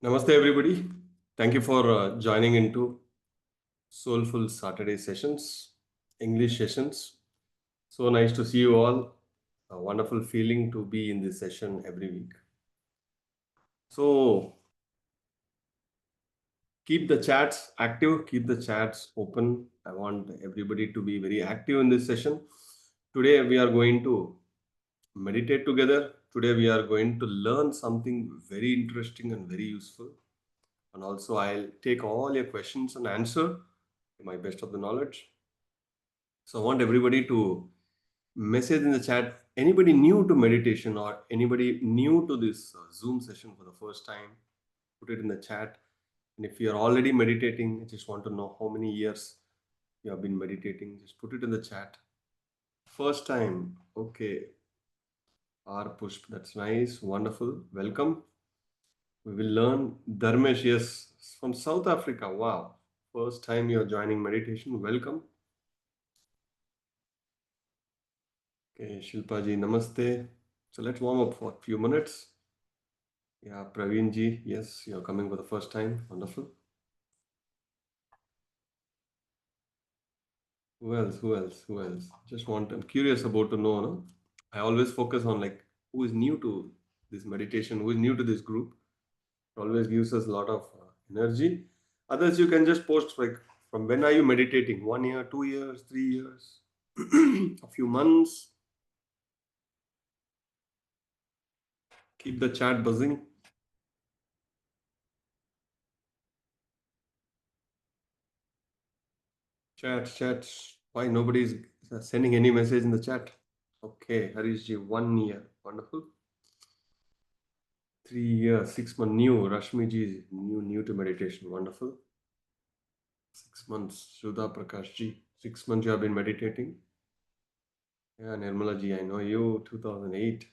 Namaste, everybody. Thank you for joining into Soulful Saturday sessions, English sessions. So nice to see you all. A wonderful feeling to be in this session every week. So keep the chats active, keep the chats open. I want everybody to be very active in this session. Today we are going to meditate together. Today we are going to learn something very interesting and very useful. And also I'll take all your questions and answer to my best of the knowledge. So I want everybody to message in the chat. Anybody new to meditation or anybody new to this Zoom session for the first time, put it in the chat. And if you are already meditating, I just want to know how many years you have been meditating. Just put it in the chat. First time, okay. R Pushp, that's nice, wonderful. Welcome. We will learn Dharmesh, yes, from South Africa. Wow. First time you are joining meditation. Welcome. Okay, Shilpa ji, namaste. So let's warm up for a few minutes. Yeah, Praveen ji, yes, you're coming for the first time. Wonderful. Who else? Who else? Who else? I'm curious about to know, no? I always focus on like who is new to this meditation, who is new to this group. It always gives us a lot of energy. Others, you can just post like from when are you meditating? 1 year, 2 years, 3 years, a few months. Keep the chat buzzing. Chat. Why nobody is sending any message in the chat? Okay, Harish ji, 1 year. Wonderful. 3 years, 6 months new. Rashmi ji is new to meditation. Wonderful. 6 months. Sudha Prakash ji, 6 months you have been meditating. Yeah, Nirmala ji, I know you, 2008.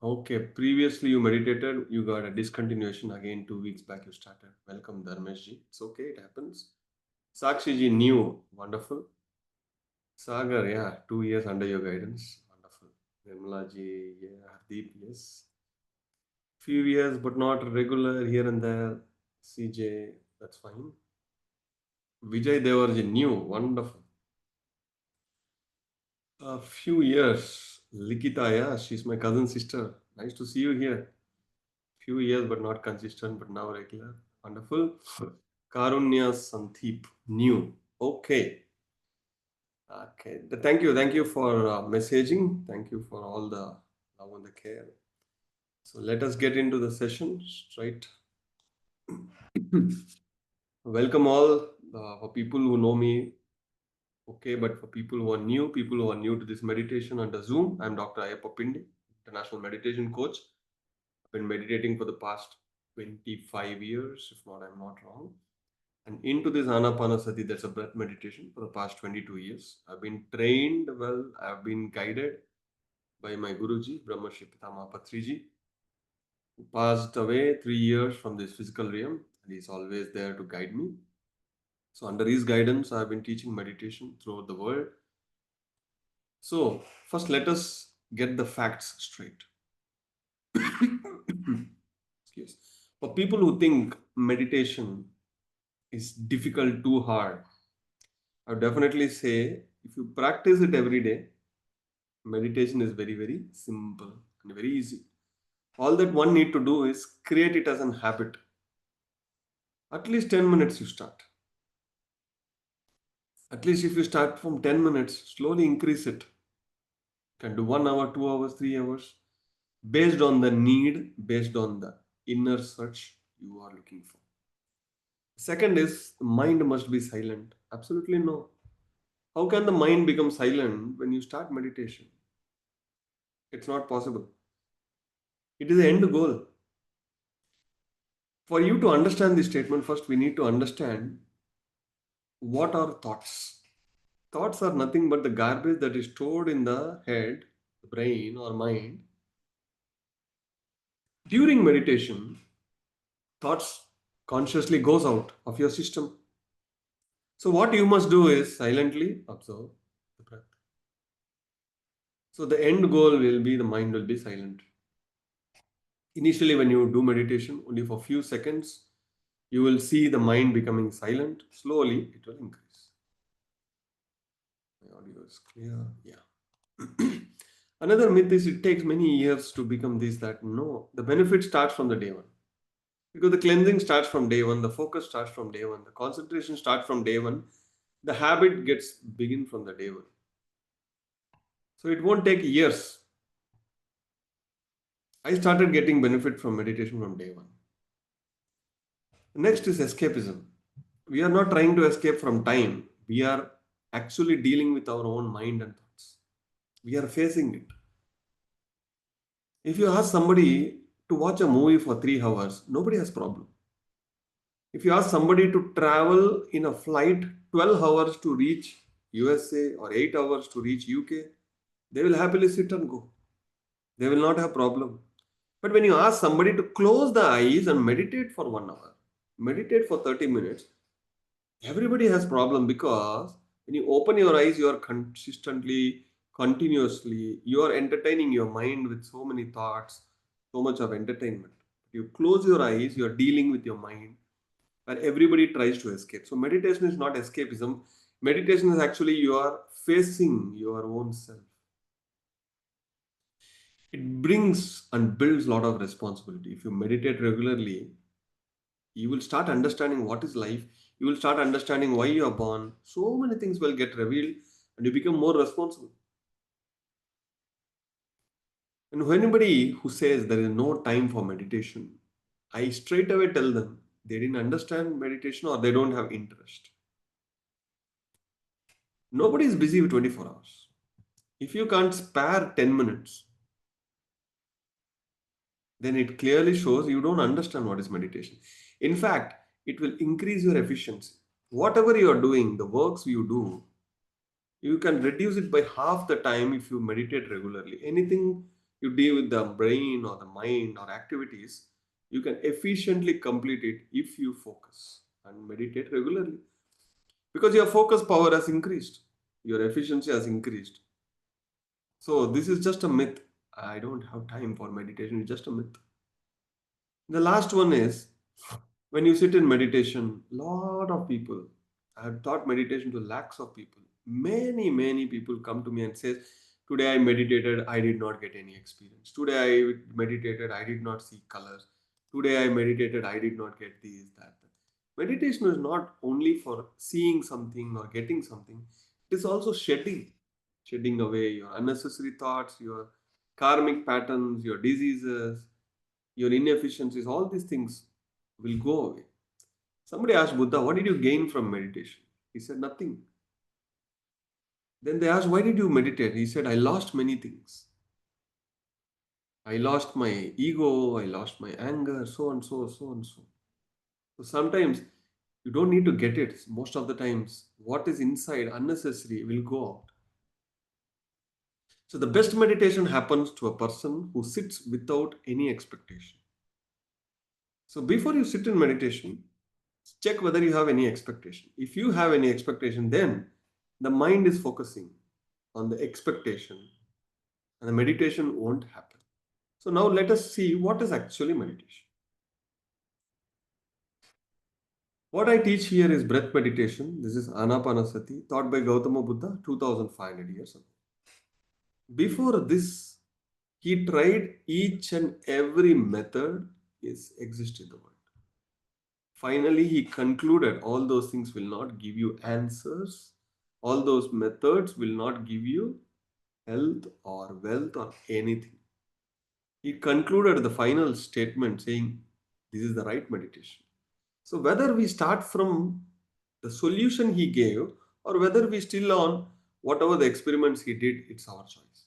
Okay, previously you meditated, you got a discontinuation again 2 weeks back you started. Welcome, Dharmesh ji. It's okay, it happens. Sakshi ji, new. Wonderful. Sagar, yeah, 2 years under your guidance. Wonderful. Nirmala ji, yeah, Hardeep, yes. Few years, but not regular here and there. CJ, that's fine. Vijay Devarji, new, wonderful. A few years. Likita, yeah, she's my cousin sister. Nice to see you here. Few years, but not consistent, but now regular. Wonderful. Karunya Sandeep, new. Okay. Okay. Thank you for messaging. Thank you for all the love and the care. So let us get into the session straight. Welcome all. For people who know me, okay, but for people who are new to this meditation under Zoom, I'm Dr. Ayyappa Pindi, international meditation coach. I've been meditating for the past 25 years, if not, I'm not wrong. And into this Anapanasati, that's a breath meditation, for the past 22 years. I've been trained well, I've been guided by my Guruji, Brahma Shri Pitama Patriji, who passed away 3 years from this physical realm, and he's always there to guide me. So under his guidance, I've been teaching meditation throughout the world. So first, let us get the facts straight. Excuse. For people who think meditation is difficult, too hard, I would definitely say if you practice it every day, meditation is very, very simple and very easy. All that one need to do is create it as an habit. At least 10 minutes you start. At least if you start from 10 minutes, slowly increase it. You can do 1 hour, 2 hours, 3 hours, based on the need, based on the inner search you are looking for. Second is the mind must be silent. Absolutely no. How can the mind become silent when you start meditation? It's not possible. It is the end goal. For you to understand this statement, first we need to understand what are thoughts. Thoughts are nothing but the garbage that is stored in the head, the brain or mind. During meditation, thoughts consciously goes out of your system. So what you must do is silently observe the breath. So the end goal will be the mind will be silent. Initially, when you do meditation, only for a few seconds, you will see the mind becoming silent. Slowly, it will increase. My audio is clear. Yeah. Another myth is it takes many years to become this, that. No, the benefit starts from the day one. Because the cleansing starts from day one, the focus starts from day one, the concentration starts from day one, the habit gets begin from the day one. So it won't take years. I started getting benefit from meditation from day one. Next is escapism. We are not trying to escape from time. We are actually dealing with our own mind and thoughts. We are facing it. If you ask somebody to watch a movie for 3 hours, nobody has problem. If you ask somebody to travel in a flight 12 hours to reach USA or 8 hours to reach UK, they will happily sit and go. They will not have problem. But when you ask somebody to close the eyes and meditate for 1 hour, meditate for 30 minutes, everybody has problem, because when you open your eyes, you are consistently, continuously, you are entertaining your mind with so many thoughts, so much of entertainment. You close your eyes, you are dealing with your mind, and everybody tries to escape. So meditation is not escapism. Meditation is actually you are facing your own self. It brings and builds a lot of responsibility. If you meditate regularly, you will start understanding what is life. You will start understanding why you are born. So many things will get revealed, and you become more responsible. And when anybody who says there is no time for meditation, I straight away tell them they didn't understand meditation or they don't have interest. Nobody is busy with 24 hours. If you can't spare 10 minutes, then it clearly shows you don't understand what is meditation. In fact, it will increase your efficiency. Whatever you are doing, the works you do, you can reduce it by half the time if you meditate regularly. Anything you deal with the brain or the mind or activities, you can efficiently complete it if you focus and meditate regularly. Because your focus power has increased, your efficiency has increased. So, this is just a myth. I don't have time for meditation, it's just a myth. The last one is when you sit in meditation, lot of people, I have taught meditation to lakhs of people. Many people come to me and says, today I meditated, I did not get any experience. Today I meditated, I did not see colors. Today I meditated, I did not get this, that. Meditation is not only for seeing something or getting something, it is also shedding away your unnecessary thoughts, your karmic patterns, your diseases, your inefficiencies, all these things will go away. Somebody asked Buddha, what did you gain from meditation? He said, nothing. Then they asked, why did you meditate? He said, I lost many things. I lost my ego, I lost my anger, so and so, so and so. So sometimes you don't need to get it. Most of the times, what is inside unnecessary will go out. So the best meditation happens to a person who sits without any expectation. So before you sit in meditation, check whether you have any expectation. If you have any expectation, then the mind is focusing on the expectation and the meditation won't happen. So now let us see what is actually meditation. What I teach here is breath meditation. This is Anapanasati, taught by Gautama Buddha 2500 years ago. Before this, he tried each and every method is exist in the world. Finally, he concluded all those things will not give you answers. All those methods will not give you health or wealth or anything. He concluded the final statement saying, this is the right meditation. So, whether we start from the solution he gave or whether we still on whatever the experiments he did, it's our choice.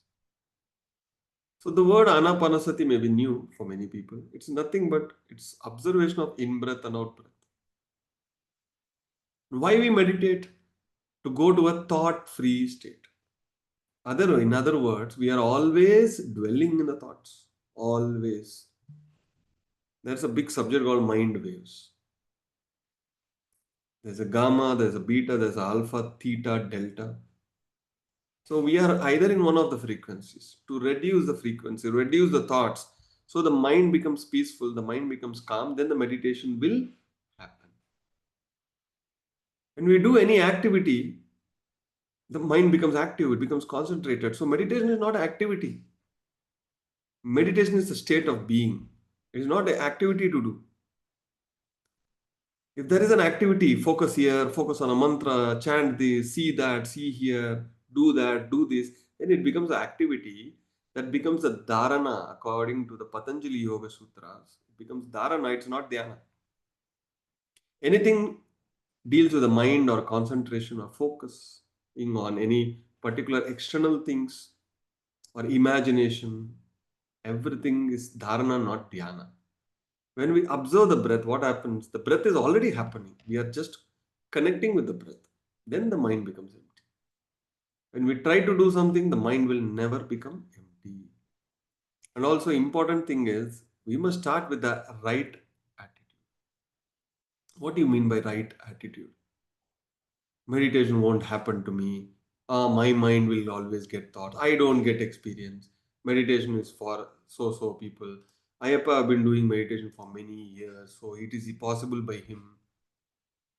So, the word anapanasati may be new for many people. It's nothing but it's observation of in breath and out breath. Why we meditate? To go to a thought free state. In other words, we are always dwelling in the thoughts. Always. There's a big subject called mind waves. There's a gamma, there's a beta, there's a alpha, theta, delta. So we are either in one of the frequencies. To reduce the frequency, reduce the thoughts, So the mind becomes peaceful, the mind becomes calm, then the meditation will happen. When we do any activity, the mind becomes active, it becomes concentrated. So meditation is not activity. Meditation is a state of being. It is not an activity to do. If there is an activity, focus here, focus on a mantra, chant this, see that, see here, do that, do this, then it becomes an activity that becomes a dharana according to the Patanjali Yoga Sutras. It becomes dharana, it's not dhyana. Anything deals with the mind or concentration or focusing on any particular external things or imagination, everything is dharana, not dhyana. When we observe the breath, what happens? The breath is already happening. We are just connecting with the breath. Then the mind becomes empty. When we try to do something, the mind will never become empty. And also, important thing is we must start with the right attitude. What do you mean by right attitude? Meditation won't happen to me. My mind will always get thoughts. I don't get experience. Meditation is for so people. Ayyappa have been doing meditation for many years, so it is possible by him.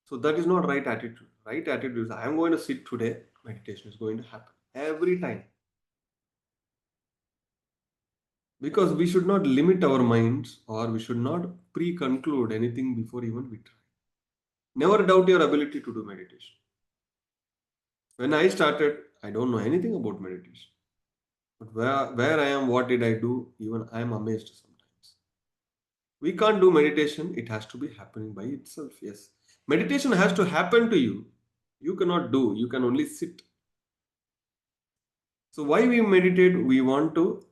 So that is not right attitude. Right attitude is I am going to sit today, meditation is going to happen every time. Because we should not limit our minds or we should not pre-conclude anything before even we try. Never doubt your ability to do meditation. When I started, I don't know anything about meditation. But where I am, what did I do? Even I am amazed sometimes. We can't do meditation, it has to be happening by itself. Yes. Meditation has to happen to you. You cannot do, you can only sit. So, why we meditate? We want to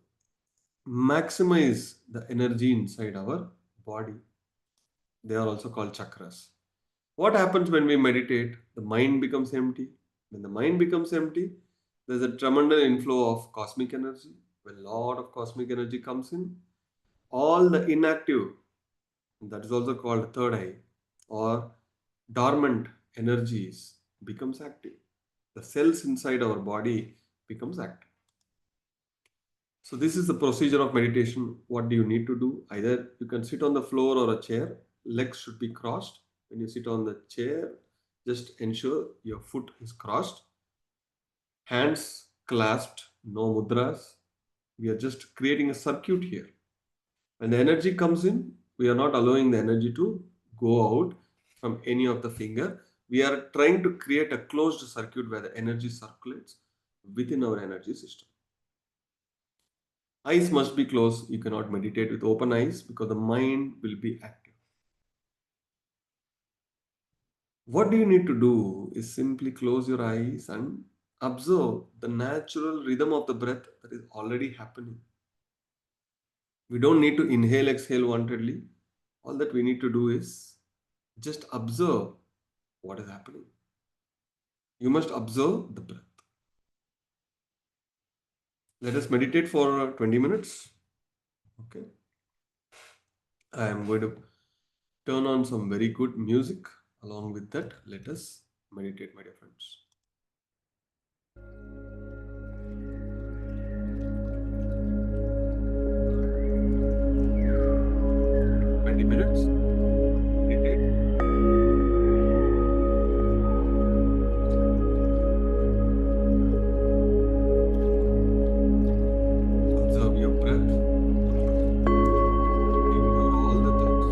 maximize the energy inside our body. They are also called chakras. What happens when we meditate? The mind becomes empty. When the mind becomes empty, there's a tremendous inflow of cosmic energy. When a lot of cosmic energy comes in, all the inactive, that is also called third eye, or dormant energies becomes active. The cells inside our body becomes active. So this is the procedure of meditation. What do you need to do? Either you can sit on the floor or a chair. Legs should be crossed. When you sit on the chair, just ensure your foot is crossed. Hands clasped, no mudras. We are just creating a circuit here. When the energy comes in, we are not allowing the energy to go out from any of the finger. We are trying to create a closed circuit where the energy circulates within our energy system. Eyes must be closed. You cannot meditate with open eyes because the mind will be active. What do you need to do is simply close your eyes and observe the natural rhythm of the breath that is already happening. We don't need to inhale, exhale wantedly. All that we need to do is just observe what is happening. You must observe the breath. Let us meditate for 20 minutes. Okay. I am going to turn on some very good music. Along with that, let us meditate, my dear friends. 20 minutes. Meditate. Observe your breath. Ignore all the thoughts.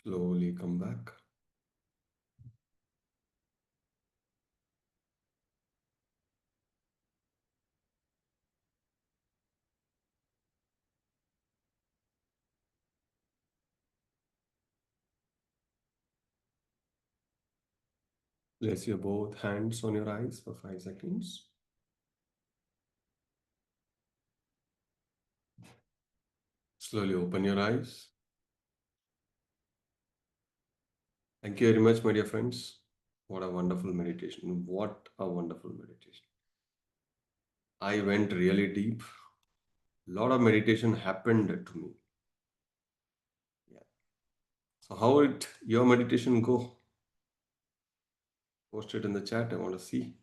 Slowly come back. Place your both hands on your eyes for 5 seconds. Slowly open your eyes. Thank you very much, my dear friends. What a wonderful meditation. What a wonderful meditation. I went really deep. A lot of meditation happened to me. Yeah. So how did your meditation go? Post it in the chat. I want to see.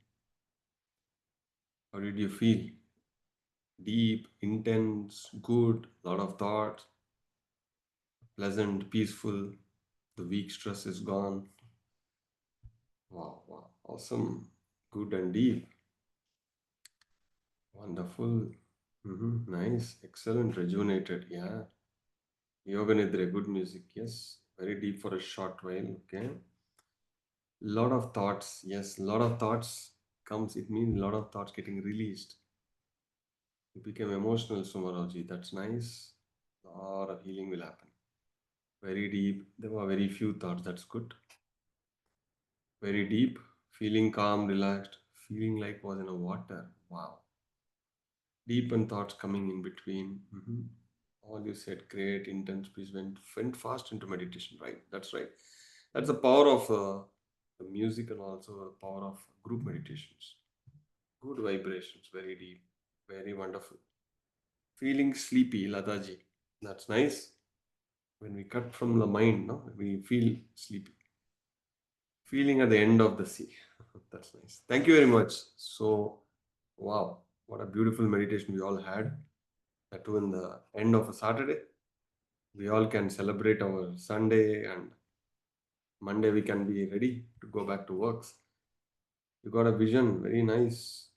How did you feel? Deep, intense, good, lot of thoughts, pleasant, peaceful. The weak stress is gone. Wow, wow, awesome, good and deep. Wonderful. Nice, excellent, rejuvenated. Yeah. Yoga Nidra, good music. Yes. Very deep for a short while. Okay. Lot of thoughts. Yes, lot of thoughts comes. It means lot of thoughts getting released. You become emotional, Sumaraji. That's nice. Lot of healing will happen. Very deep. There were very few thoughts. That's good. Very deep. Feeling calm, relaxed. Feeling like was in a water. Wow. Deep and thoughts coming in between. All you said, great, intense peace, went fast into meditation, right? That's right. That's the power of the music and also the power of group meditations. Good vibrations, very deep, very wonderful. Feeling sleepy, Ladaji. That's nice. When we cut from the mind, no, we feel sleepy. Feeling at the end of the sea. That's nice. Thank you very much. So, wow, what a beautiful meditation we all had. That too in the end of a Saturday. We all can celebrate our Sunday and Monday we can be ready to go back to works. You got a vision, very nice.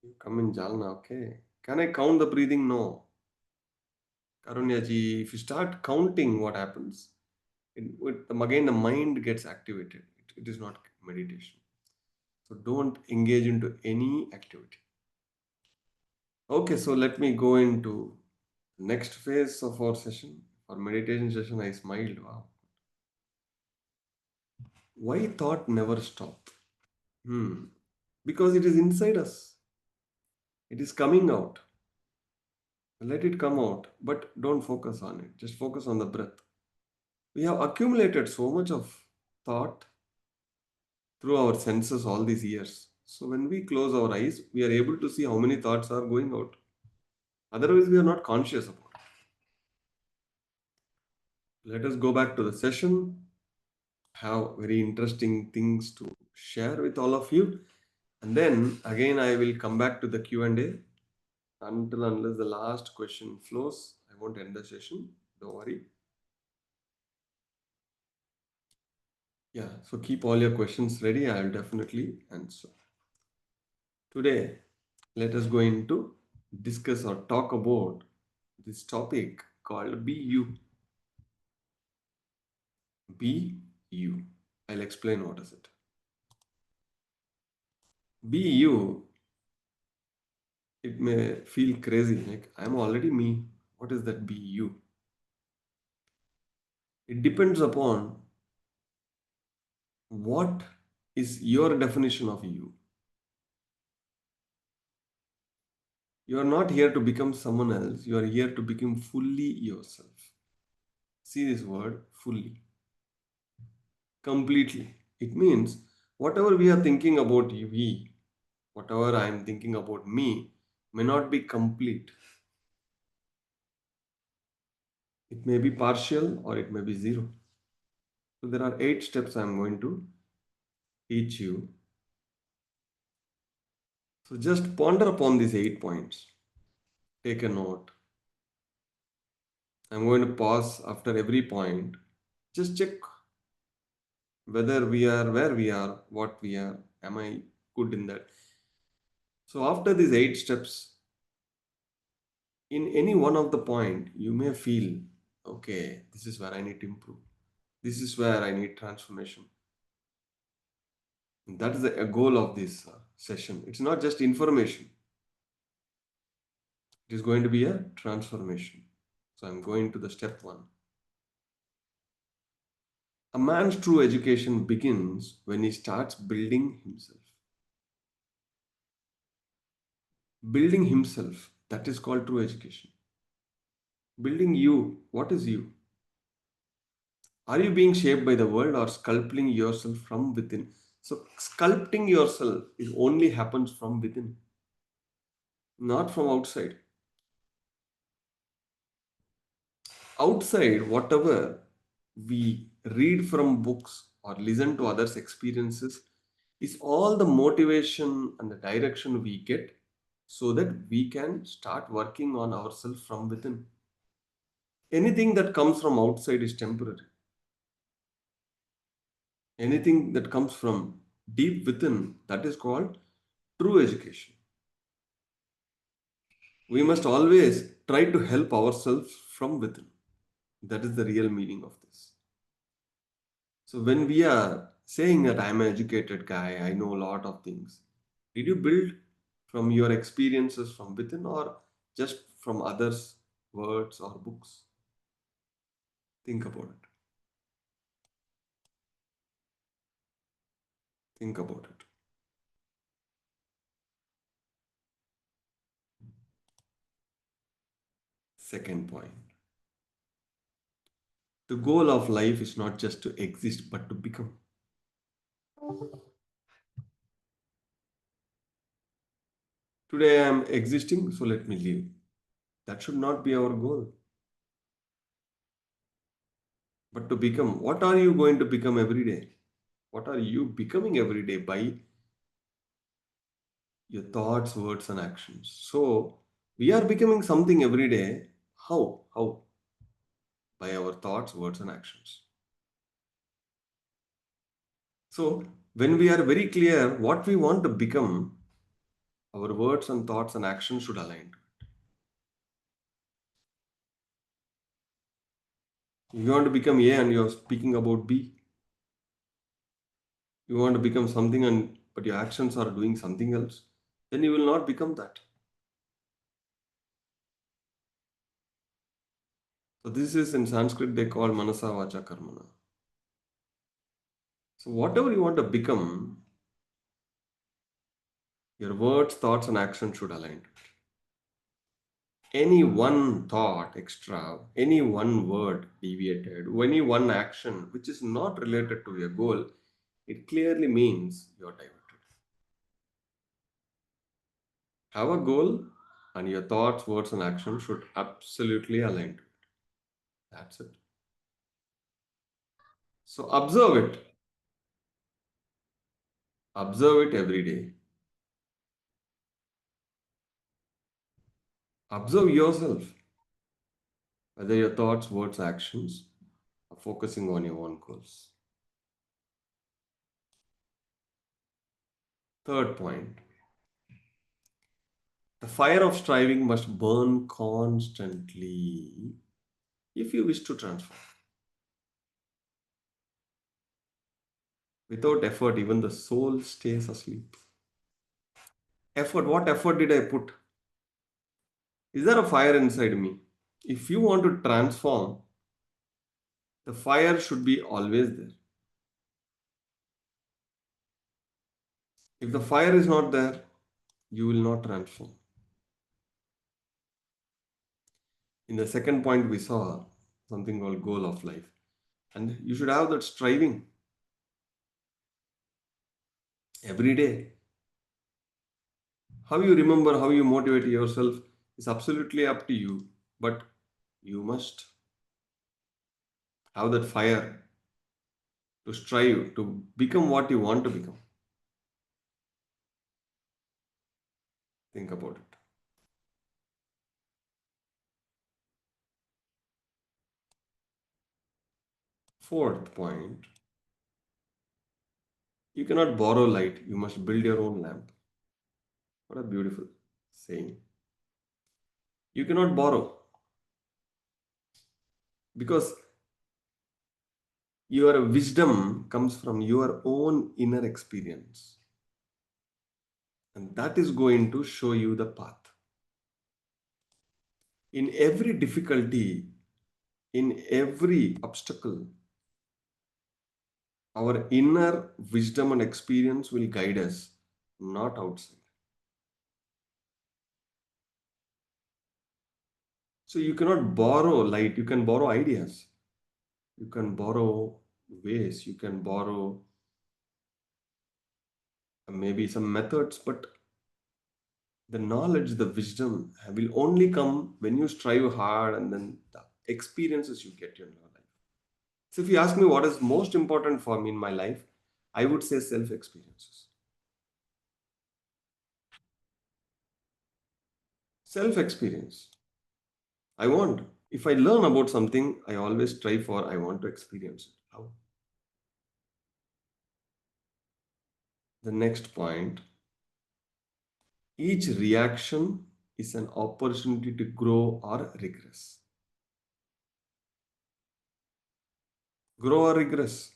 You come in Jalna, okay. Can I count the breathing? No. Karunya ji, if you start counting what happens, again the mind gets activated. It is not meditation. So don't engage into any activity. Okay, so let me go into next phase of our session. For meditation session, I smiled. Wow. Why thought never stop? Because it is inside us. It is coming out. Let it come out, but don't focus on it. Just focus on the breath. We have accumulated so much of thought through our senses all these years. So when we close our eyes, we are able to see how many thoughts are going out. Otherwise, we are not conscious about it. Let us go back to the session. Have very interesting things to share with all of you. And then again, I will come back to the Q&A until unless the last question flows. I won't end the session. Don't worry. Yeah, so keep all your questions ready. I'll definitely answer. Today, let us go into discuss or talk about this topic called Be You. Be You. I'll explain what is it. Be You, it may feel crazy, like I'm already me. What is that Be You? It depends upon what is your definition of you. You are not here to become someone else, you are here to become fully yourself. See this word, fully. Completely. It means whatever we are thinking about we, whatever I am thinking about me, may not be complete. It may be partial or it may be zero. So there are 8 steps I am going to teach you. So just ponder upon these 8 points. Take a note. I'm going to pause after every point. Just check whether we are where we are, what we are. Am I good in that? So after these 8 steps, in any one of the point, you may feel, okay, this is where I need to improve. This is where I need transformation. And that is the goal of this session. It's not just information, it is going to be a transformation. So I'm going to the step one. A man's true education begins when he starts building himself. Building himself, that is called true education. Building you, what is you? Are you being shaped by the world or sculpting yourself from within? So, sculpting yourself is only happens from within, not from outside. Outside, whatever we read from books or listen to others' experiences is all the motivation and the direction we get so that we can start working on ourselves from within. Anything that comes from outside is temporary. Anything that comes from deep within, that is called true education. We must always try to help ourselves from within. That is the real meaning of this. So when we are saying that I'm an educated guy, I know a lot of things, did you build from your experiences from within or just from others' words or books? Think about it. Think about it. Second point. The goal of life is not just to exist but to become. Today I am existing, so let me live. That should not be our goal. But to become, what are you going to become every day? What are you becoming every day by your thoughts, words, and actions? So we are becoming something every day. How? How? By our thoughts, words, and actions. So when we are very clear what we want to become, our words and thoughts and actions should align. If you want to become A and you're speaking about B, you want to become something and but your actions are doing something else, then you will not become that. So this is in Sanskrit they call manasa vacha karmana. So whatever you want to become, your words, thoughts, and actions should align. Any one thought extra, any one word deviated, any one action which is not related to your goal, it clearly means you're diverted. Have a goal, and your thoughts, words, and actions should absolutely align to it. That's it. So observe it. Observe it every day. Observe yourself, whether your thoughts, words, actions are focusing on your own goals. Third point, the fire of striving must burn constantly if you wish to transform. Without effort, even the soul stays asleep. Effort, what effort did I put? Is there a fire inside me? If you want to transform, the fire should be always there. If the fire is not there, you will not transform. In the second point, we saw something called goal of life. And you should have that striving every day. How you remember, how you motivate yourself is absolutely up to you. But you must have that fire to strive to become what you want to become. Think about it. Fourth point, you cannot borrow light, you must build your own lamp. What a beautiful saying. You cannot borrow because Your wisdom comes from your own inner experience, and that is going to show you the path. In every difficulty, in every obstacle, our inner wisdom and experience will guide us, not outside. So you cannot borrow light, you can borrow ideas, you can borrow ways, you can borrow maybe some methods, but the knowledge, the wisdom will only come when you strive hard and then the experiences you get in your life. So if you ask me what is most important for me in my life, I would say self experiences. Self experience. I want. If I learn about something, I always strive for, I want to experience it. How? The next point, each reaction is an opportunity to grow or regress. Grow or regress.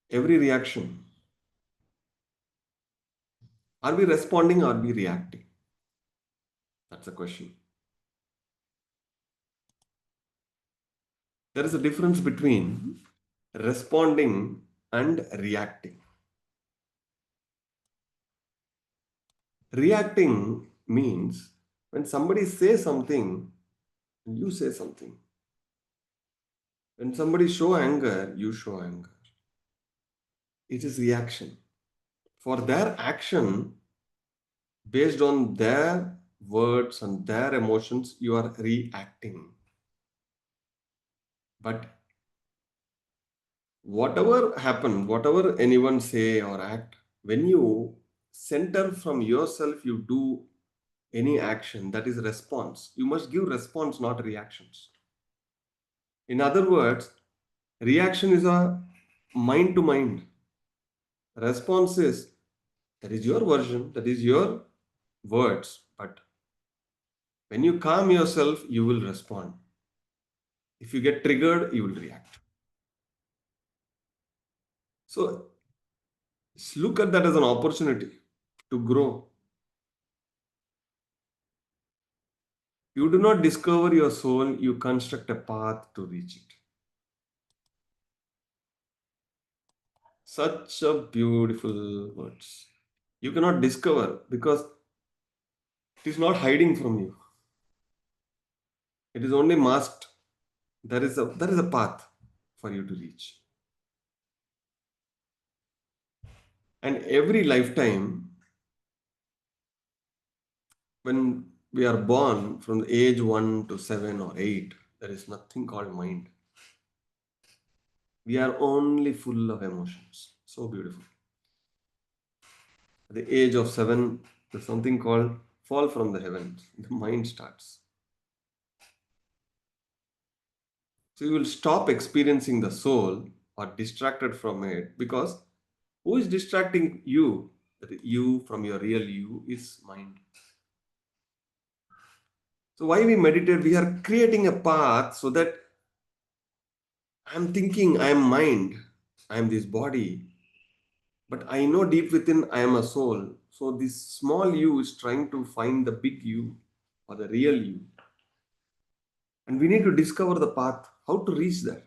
Every reaction. Are we responding or are we reacting? That's the question. There is a difference between responding and reacting. Reacting means when somebody says something, you say something. When somebody show anger, you show anger. It is reaction. For their action, based on their words and their emotions, you are reacting. But whatever happen, whatever anyone say or act, when you center from yourself, you do any action, that is response. You must give response, not reactions. In other words, reaction is a mind to mind. Response is that is your version, that is your words. But when you calm yourself, you will respond. If you get triggered, you will react. So look at that as an opportunity to grow. You do not discover your soul, you construct a path to reach it. Such a beautiful words. You cannot discover because it is not hiding from you. It is only masked. There is a path for you to reach. And every lifetime, when we are born from the age 1 to 7 or 8, there is nothing called mind. We are only full of emotions. So beautiful. At the age of 7, there's something called fall from the heavens. The mind starts. So you will stop experiencing the soul or distracted from it because who is distracting you? That you from your real you is mind. So why we meditate? We are creating a path so that I'm thinking I am mind, I am this body, but I know deep within I am a soul. So this small you is trying to find the big you or the real you. And we need to discover the path, how to reach there.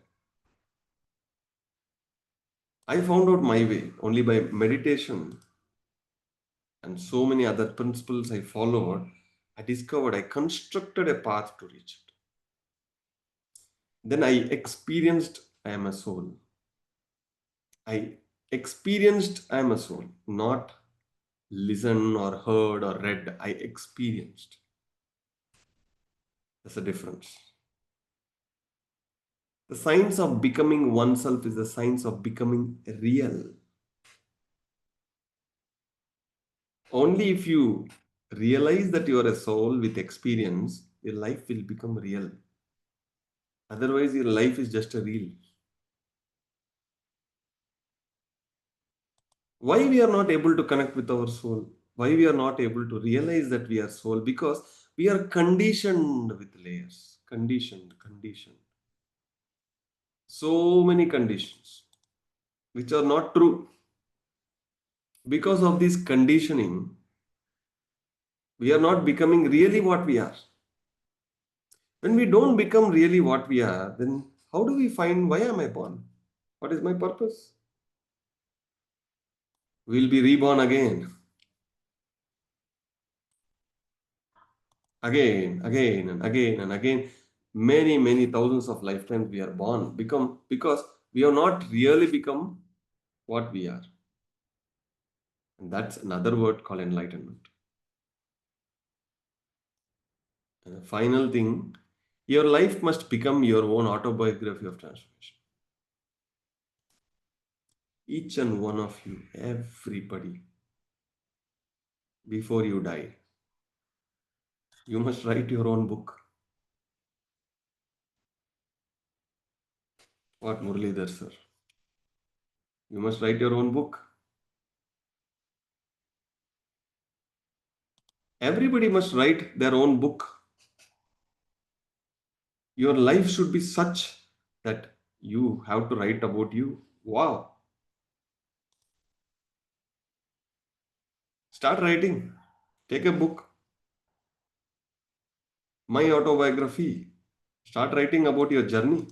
I found out my way only by meditation and so many other principles I followed. I discovered, I constructed a path to reach it. Then I experienced I am a soul. I experienced I am a soul, not listened or heard or read. I experienced. That's the difference. The science of becoming oneself is the science of becoming real. Only if you realize that you are a soul with experience, your life will become real. Otherwise, your life is just a reel. Why we are not able to connect with our soul? Why we are not able to realize that we are soul? Because we are conditioned with layers. Conditioned. So many conditions which are not true. Because of this conditioning, we are not becoming really what we are. When we don't become really what we are, then how do we find why am I born? What is my purpose? We'll be reborn again, and again. Many thousands of lifetimes we are born, become because we have not really become what we are. And that's another word called enlightenment. And the final thing, your life must become your own autobiography of transformation. Each and one of you, everybody, before you die, you must write your own book. What, Muralidhar sir? You must write your own book. Everybody must write their own book. Your life should be such that you have to write about you. Wow. Start writing. Take a book. My autobiography. Start writing about your journey.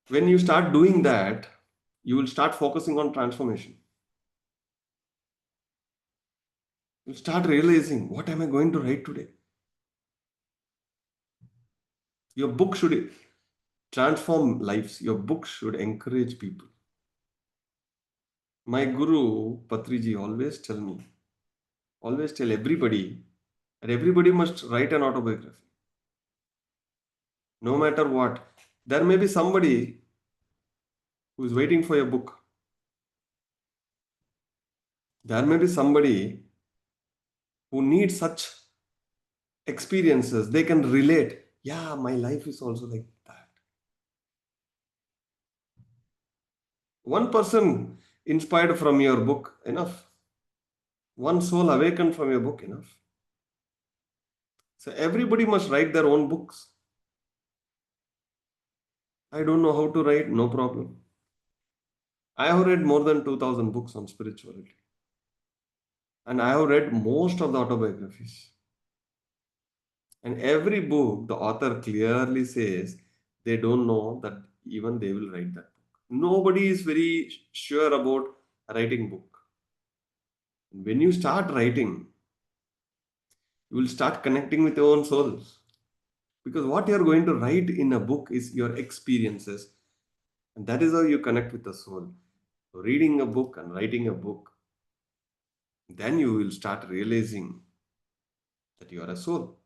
When you start doing that, you will start focusing on transformation. You start realizing, what am I going to write today? Your book should transform lives. Your book should encourage people. My guru, Patriji, always tell everybody that everybody must write an autobiography. No matter what. There may be somebody who is waiting for your book. There may be somebody who needs such experiences. They can relate. Yeah, my life is also like that. One person inspired from your book, enough. One soul awakened from your book, enough. So everybody must write their own books. I don't know how to write, no problem. I have read more than 2000 books on spirituality. And I have read most of the autobiographies. And every book, the author clearly says they don't know that even they will write that book. Nobody is very sure about writing book. When you start writing, you will start connecting with your own souls. Because what you are going to write in a book is your experiences. And that is how you connect with the soul. So reading a book and writing a book, then you will start realizing that you are a soul.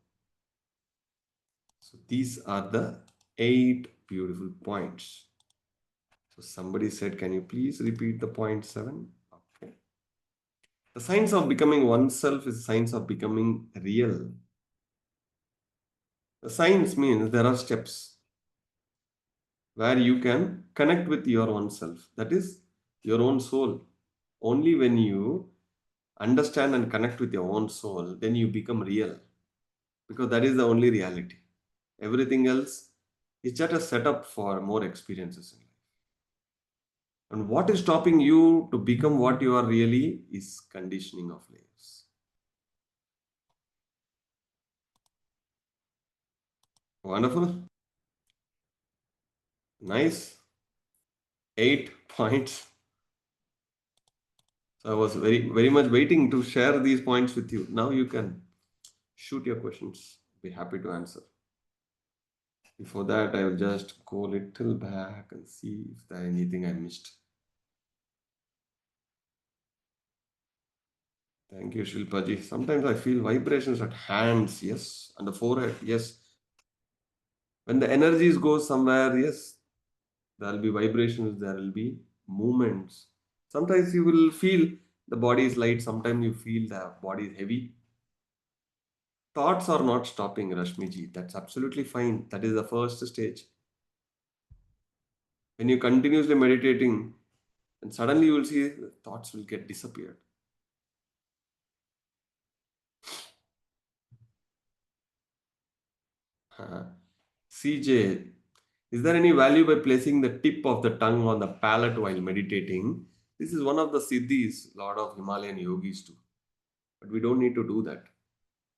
So these are the 8 beautiful points. So somebody said, can you please repeat the point 7? Okay. The science of becoming oneself is science of becoming real. The science means there are steps where you can connect with your own self. That is your own soul. Only when you understand and connect with your own soul, then you become real. Because that is the only reality. Everything else is just a setup for more experiences in life. And what is stopping you to become what you are really is conditioning of lives. Wonderful. Nice. 8 points. So I was very much waiting to share these points with you. Now you can shoot your questions. Be happy to answer. Before that, I will just go a little back and see if there anything I missed. Thank you, Shilpaji. Sometimes I feel vibrations at hands, yes, and the forehead, yes. When the energies go somewhere, yes, there will be vibrations, there will be movements. Sometimes you will feel the body is light, sometimes you feel the body is heavy. Thoughts are not stopping, Rashmiji. That's absolutely fine. That is the first stage. When you continuously meditating, and suddenly you will see the thoughts will get disappeared. Uh, CJ, is there any value by placing the tip of the tongue on the palate while meditating? This is one of the siddhis, lot of Himalayan yogis do. But we don't need to do that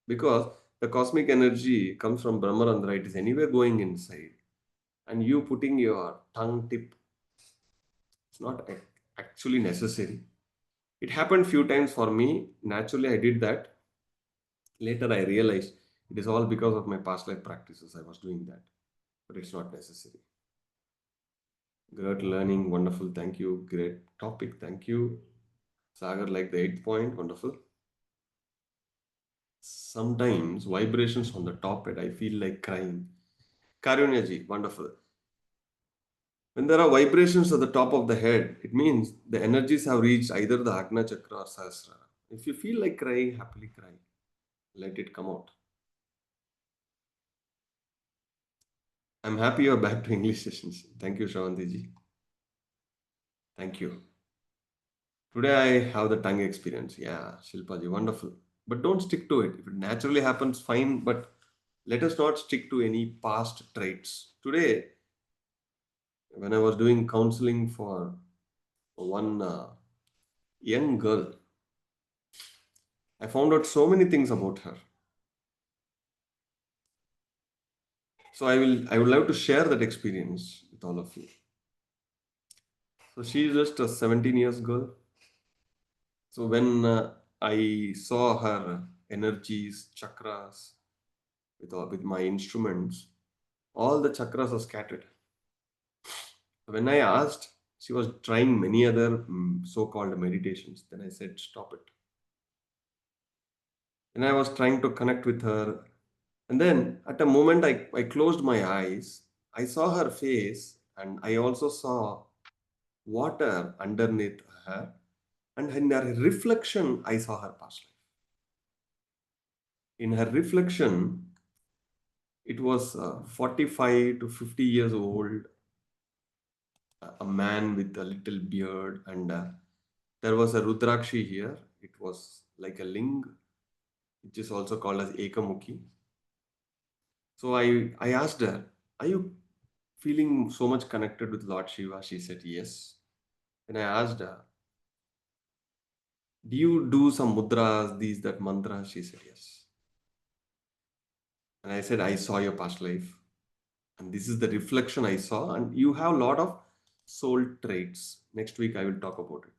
because the cosmic energy comes from Brahmarandra. It is anywhere going inside. And you putting your tongue tip, it's not actually necessary. It happened few times for me. Naturally, I did that. Later, I realized it is all because of my past life practices. I was doing that, but it's not necessary. Great learning, wonderful. Thank you. Great topic. Thank you. Sagar, like the 8th point, wonderful. Sometimes vibrations on the top head, I feel like crying. Karunyaji, wonderful. When there are vibrations at the top of the head, it means the energies have reached either the Agna Chakra or Sahasrara. If you feel like crying, happily cry. Let it come out. I'm happy you're back to English sessions. Thank you, Shravantiji. Thank you. Today I have the tongue experience. Yeah, Shilpaji, wonderful. But don't stick to it. If it naturally happens, fine. But let us not stick to any past traits. Today, when I was doing counseling for one young girl, I found out so many things about her. So I would love to share that experience with all of you. So she is just a 17 years girl. So when I saw her energies, chakras with my instruments, all the chakras are scattered. When I asked, she was trying many other so-called meditations. Then I said, stop it. And I was trying to connect with her. And then at a moment I closed my eyes. I saw her face and I also saw water underneath her. And in her reflection, I saw her past life. In her reflection, it was 45 to 50 years old, a man with a little beard, and there was a Rudrakshi here. It was like a ling, which is also called as Ekamukhi. So I asked her, are you feeling so much connected with Lord Shiva? She said, yes. And I asked her, do you do some mudras, these, that mantra? She said, yes. And I said, I saw your past life. And this is the reflection I saw. And you have a lot of soul traits. Next week, I will talk about it.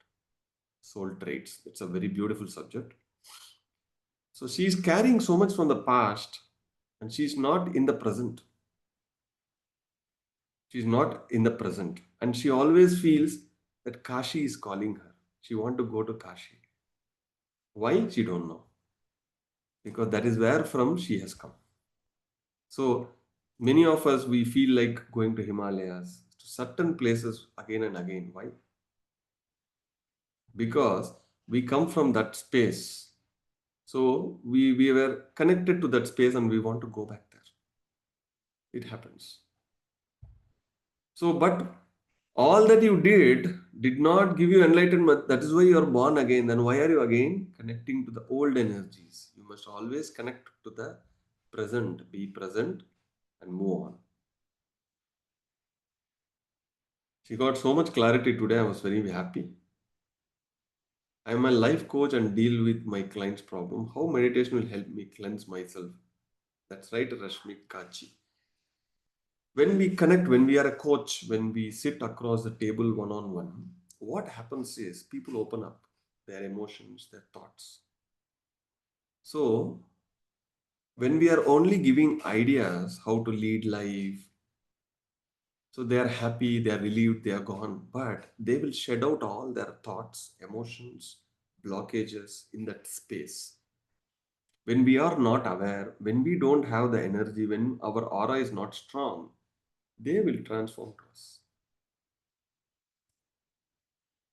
Soul traits. It's a very beautiful subject. So she's carrying so much from the past and she's not in the present. She's not in the present. And she always feels that Kashi is calling her. She want to go to Kashi. Why? She don't know. Because that is where from she has come. So many of us, we feel like going to Himalayas, to certain places again and again. Why? Because we come from that space. So we were connected to that space and we want to go back there. It happens. So, but all that you did not give you enlightenment. That is why you are born again. Then why are you again connecting to the old energies? You must always connect to the present, be present and move on. She got so much clarity today. I was very happy. I am a life coach and deal with my client's problem. How meditation will help me cleanse myself? That's right, Rashmi Kachi. When we connect, when we are a coach, when we sit across the table one on one, what happens is people open up their emotions, their thoughts. So, when we are only giving ideas how to lead life, so they are happy, they are relieved, they are gone, but they will shed out all their thoughts, emotions, blockages in that space. When we are not aware, when we don't have the energy, when our aura is not strong, they will transform to us.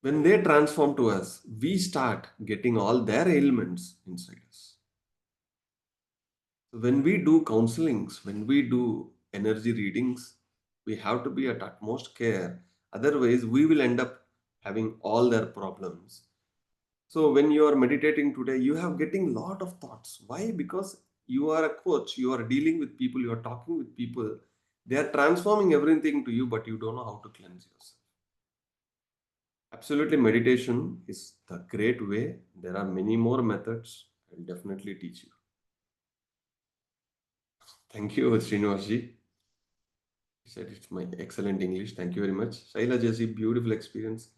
When they transform to us, we start getting all their ailments inside us. So when we do counselings, when we do energy readings, we have to be at utmost care. Otherwise, we will end up having all their problems. So when you are meditating today, you have getting lot of thoughts. Why? Because You are a coach, you are dealing with people, you are talking with people. They are transforming everything to you, but you don't know how to cleanse yourself. Absolutely, meditation is the great way. There are many more methods. I'll definitely teach you. Thank you, Srinivasji. He said it's my excellent English. Thank you very much. Shaila Jesse, beautiful experience.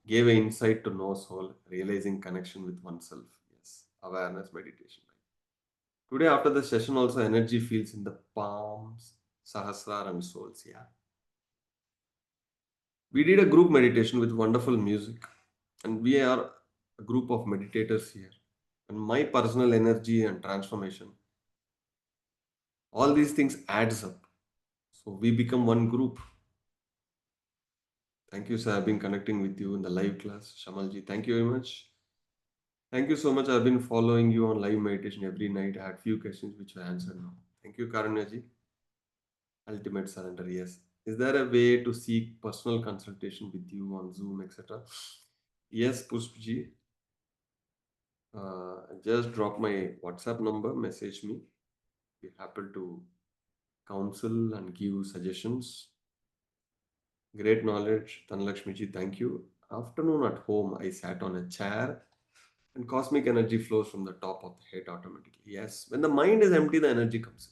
Gave an insight to know soul, realizing connection with oneself. Yes, awareness meditation. Today, after the session, also energy feels in the palms, sahasrara, and souls. Yeah. We did a group meditation with wonderful music, and we are a group of meditators here. And my personal energy and transformation, all these things adds up. So we become one group. Thank you, sir. I've been connecting with you in the live class. Shamalji, thank you very much. Thank you so much. I've been following you on live meditation every night. I had few questions which I answered now. Thank you, Karunyaji. Ultimate surrender, yes. Is there a way to seek personal consultation with you on Zoom, etc.? Yes, Pushpji. Just drop my WhatsApp number, message me. Be happy to counsel and give suggestions. Great knowledge, Tanlakshmiji. Thank you. Afternoon at home, I sat on a chair and cosmic energy flows from the top of the head automatically. Yes, when the mind is empty, the energy comes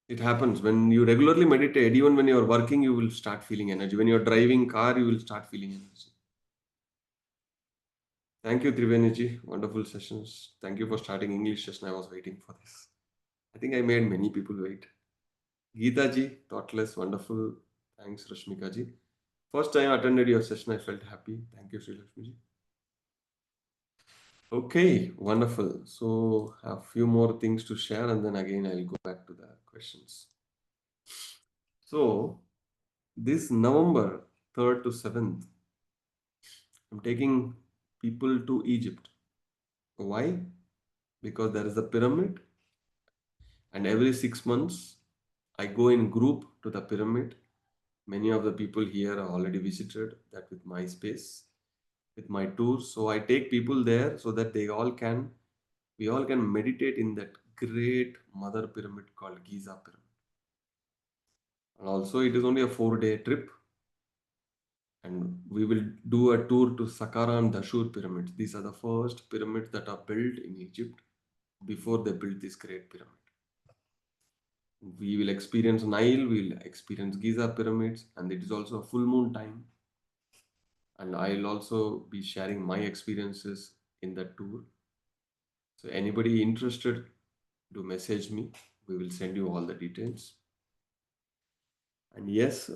in. It happens when you regularly meditate, even when you're working, you will start feeling energy. When you're driving car, you will start feeling energy. Thank you, Triveniji. Wonderful sessions. Thank you for starting English session. I was waiting for this. I think I made many people wait. Geeta ji, thoughtless, wonderful. Thanks, Rashmika ji. First time I attended your session, I felt happy. Thank you, Sri Lakshmi ji. Okay, wonderful. So, a few more things to share, and then again I'll go back to the questions. So, this November 3rd to 7th, I'm taking people to Egypt. Why? Because there is a pyramid, and every 6 months I go in group to the pyramid. Many of the people here are already visited that with my space, with my tours. So I take people there so that we all can meditate in that great mother pyramid called Giza pyramid. And also it is only a 4 day trip, and we will do a tour to Saqqara and Dashur pyramids. These are the first pyramids that are built in Egypt before they built this great pyramid. We will experience Nile, we will experience Giza pyramids, and it is also a full moon time. And I'll also be sharing my experiences in that tour. So anybody interested, do message me. We will send you all the details. And yes,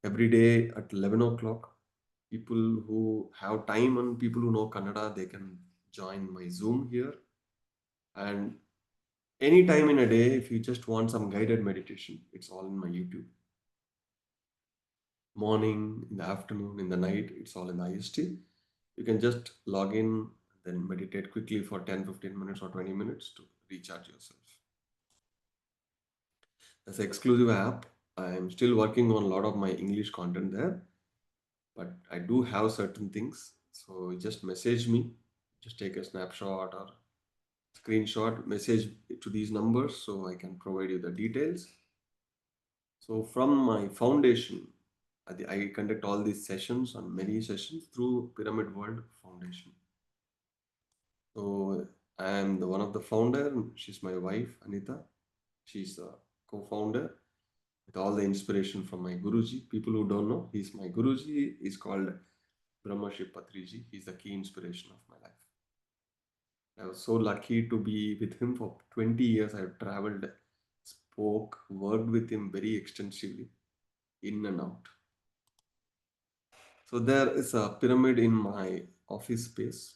every day at 11 o'clock, people who have time and people who know Kannada, they can join my Zoom here. And any time in a day, if you just want some guided meditation, it's all in my YouTube. Morning, in the afternoon, in the night, it's all in the IST. You can just log in, then meditate quickly for 10, 15 minutes or 20 minutes to recharge yourself. That's an exclusive app. I'm still working on a lot of my English content there, but I do have certain things. So just message me, just take a snapshot or screenshot, message to these numbers so I can provide you the details. So from my foundation, I conduct all these sessions and many sessions through Pyramid World Foundation. So I am the one of the founder. And she's my wife, Anita. She's a co-founder with all the inspiration from my Guruji. People who don't know, he's my Guruji. He's called Brahmarshi Patriji. He's the key inspiration of my life. I was so lucky to be with him for 20 years. I've traveled, spoke, worked with him very extensively, in and out. So there is a pyramid in my office space.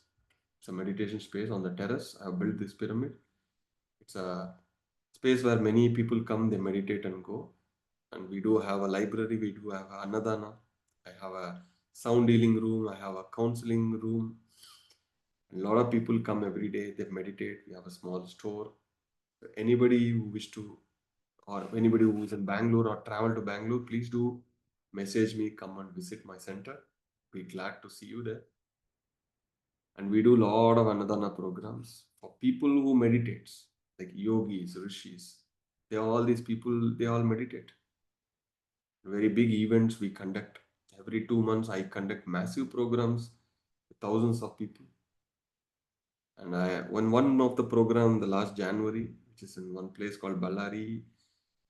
It's a meditation space on the terrace. I've built this pyramid. It's a space where many people come, they meditate and go. And we do have a library, we do have a anadana. I have a sound healing room, I have a counseling room. A lot of people come every day, they meditate. We have a small store. So anybody who wish to, or anybody who is in Bangalore or travel to Bangalore, please do message me, come and visit my center. Be glad to see you there. And we do a lot of anadana programs for people who meditates, like yogis, rishis. All these people, they all meditate. Very big events we conduct. Every 2 months, I conduct massive programs with thousands of people. And when one of the program, the last January, which is in one place called Ballari,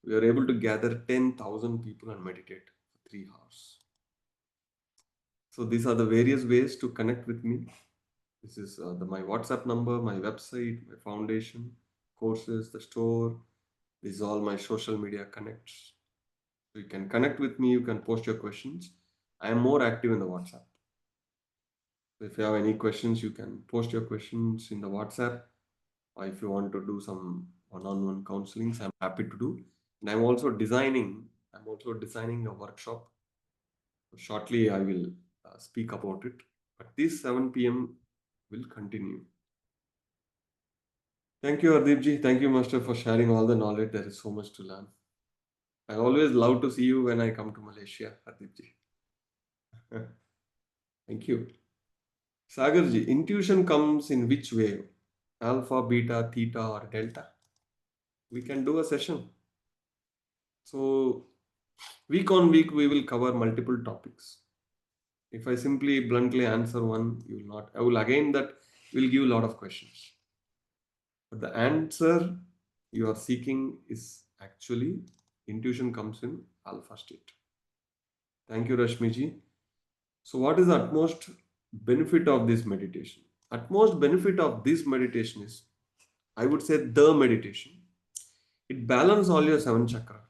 we were able to gather 10,000 people and meditate for 3 hours. So these are the various ways to connect with me. This is my WhatsApp number, my website, my foundation, courses, the store. This is all my social media connects. So you can connect with me. You can post your questions. I am more active in the WhatsApp. So if you have any questions, you can post your questions in the WhatsApp. Or if you want to do some one-on-one counselings, I'm happy to do. And I'm also designing a workshop. So shortly, I will speak about it. But this 7 p.m. will continue. Thank you, Ardipji. Thank you, Master, for sharing all the knowledge. There is so much to learn. I always love to see you when I come to Malaysia, Ardipji. Thank you. Sagarji, intuition comes in which way? Alpha, beta, theta, or delta? We can do a session. So, week on week, we will cover multiple topics. If I simply bluntly answer one, you will not. I will again that will give a lot of questions. But the answer you are seeking is actually intuition comes in alpha state. Thank you, Rashmiji. So, what is the utmost benefit of this meditation? Utmost benefit of this meditation is, I would say, the meditation. It balances all your 7 chakra.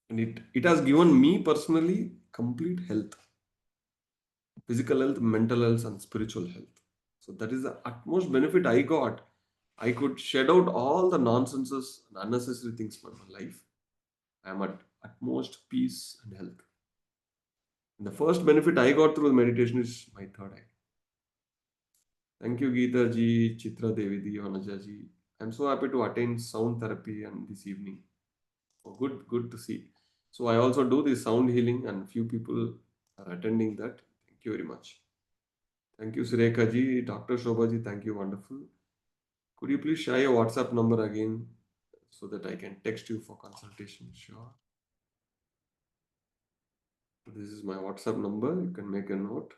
And it has given me personally complete health, physical health, mental health, and spiritual health. So that is the utmost benefit I got. I could shed out all the nonsenses and unnecessary things from my life. I am at utmost peace and health. And the first benefit I got through meditation is my third eye. Thank you, Geeta ji, Chitra Devi ji, Anaja ji. I'm so happy to attend sound therapy and this evening. Oh, good to see. So I also do this sound healing, and few people are attending that. Thank you very much. Thank you, Sureka ji, Dr. Shobha ji. Thank you, wonderful. Could you please share your WhatsApp number again so that I can text you for consultation? Sure. This is my WhatsApp number. You can make a note.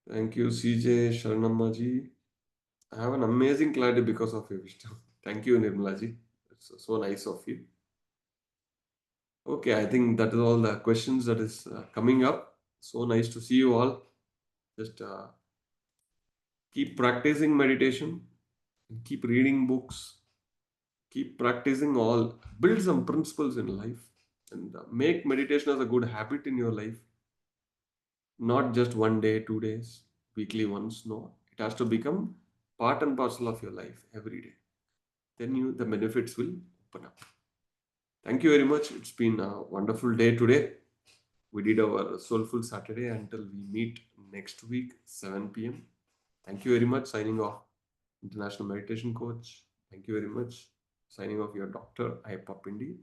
Thank you, CJ Sharanamma ji. I have an amazing clarity because of your wisdom. Thank you, Nirmala ji. It's so nice of you. Okay, I think that is all the questions that is coming up. So nice to see you all. Just keep practicing meditation, and keep reading books, keep practicing all, build some principles in life, and make meditation as a good habit in your life. Not just one day, 2 days, weekly once. No, it has to become part and parcel of your life every day. Then the benefits will open up. Thank you very much. It's been a wonderful day today. We did our Soulful Saturday until we meet next week, 7 p.m. Thank you very much. Signing off, International Meditation Coach. Thank you very much. Signing off, your Dr. Ayyappa Pindi.